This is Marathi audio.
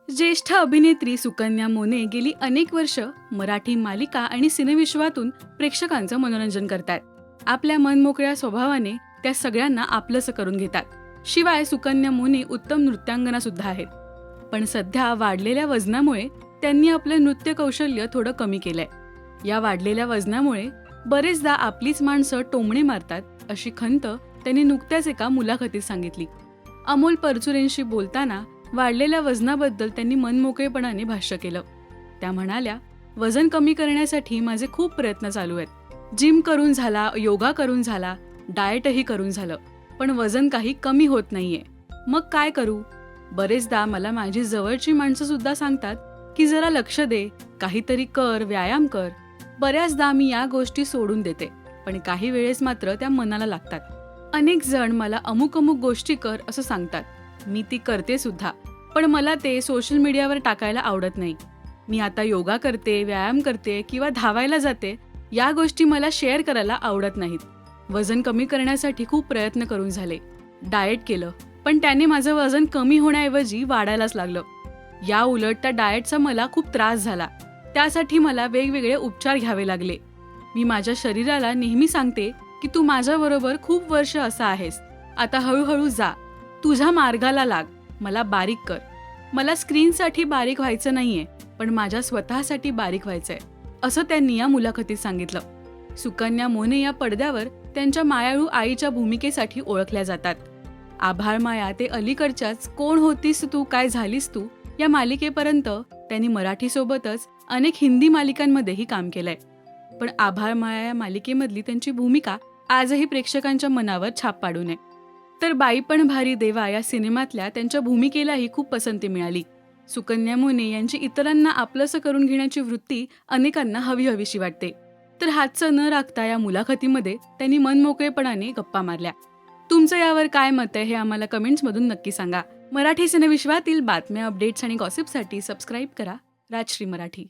ज्येष्ठ अभिनेत्री सुकन्या मोने गेली अनेक वर्ष मराठी मालिका आणि सिनेविश्वातून प्रेक्षकांचं मनोरंजन करतात. आपल्या मनमोकळ्या स्वभावाने त्या सगळ्यांना आपलंसं करून घेतात. शिवाय सुकन्या मोने उत्तम नृत्यांगना सुद्धा आहेत. पण सध्या वाढलेल्या वजनामुळे त्यांनी आपलं नृत्य कौशल्य थोडं कमी केलंय. या वाढलेल्या वजनामुळे बरेचदा आपलीच माणसं टोमणे मारतात, अशी खंत त्यांनी नुकत्याच एका मुलाखतीत सांगितली. अमोल परचुरेंशी बोलताना वाढलेल्या वजनाबद्दल त्यांनी मनमोकळेपणाने भाष्य केलं. त्या म्हणाल्या, वजन कमी करण्यासाठी माझे खूप प्रयत्न चालू आहेत. जिम करून झाला, योगा करून झाला, डाएटही करून झालं, पण वजन काही कमी होत नाहीये. मग काय करू? बरेचदा मला माझी जवळची माणसं सुद्धा सांगतात की जरा लक्ष दे, काहीतरी कर, व्यायाम कर. बऱ्याचदा मी या गोष्टी सोडून देते, पण काही वेळेस मात्र त्या मनाला लागतात. अनेक जण मला अमुक गोष्टी कर असं सांगतात. मी ती करते सुद्धा, पण मला ते सोशल मीडियावर टाकायला आवडत नाही. मी आता योगा करते, व्यायाम करते किंवा धावायला जाते, या गोष्टी मला शेअर करायला आवडत नाहीत. वजन कमी करण्यासाठी खूप प्रयत्न करून झाले, डाएट केलं, पण त्याने माझं वजन कमी होण्याऐवजी वाढायलाच लागलं. या उलट त्या डाएटचा मला खूप त्रास झाला. त्यासाठी मला वेगवेगळे उपचार घ्यावे लागले. मी माझ्या शरीराला नेहमी सांगते की तू माझ्याबरोबर खूप वर्ष असा आहेस, आता हळूहळू जा, तुझ्या मार्गाला लाग, मला बारीक कर. मला स्क्रीनसाठी बारीक व्हायचं नाहीये, पण माझ्या स्वतःसाठी बारीक व्हायचंय, असं त्यांनी या मुलाखतीत सांगितलं. सुकन्या मोने या पडद्यावर त्यांच्या मायाळू आईच्या भूमिकेसाठी ओळखल्या जातात. आभाळ माया ते अलीकडच्याच कोण होतीस तू काय झालीस तू या मालिकेपर्यंत त्यांनी मराठीसोबतच अनेक हिंदी मालिकांमध्येही काम केलंय. पण आभाळ माया या मालिकेमधली त्यांची भूमिका आजही प्रेक्षकांच्या मनावर छाप पाडून आहे. तर बाई पण भारी देवा या सिनेमातल्या त्यांच्या भूमिकेलाही खूप पसंती मिळाली. सुकन्या मोने यांची इतरांना आपलंसं करून घेण्याची वृत्ती अनेकांना हवीहवीशी वाटते. तर हातचं न राखता या मुलाखतीमध्ये त्यांनी मनमोकळेपणाने गप्पा मारल्या. तुमचं यावर काय मत आहे हे आम्हाला कमेंट्समधून नक्की सांगा. मराठी सिनेविश्वातील बातम्या, अपडेट्स आणि गॉसिपसाठी सबस्क्राईब करा राजश्री मराठी.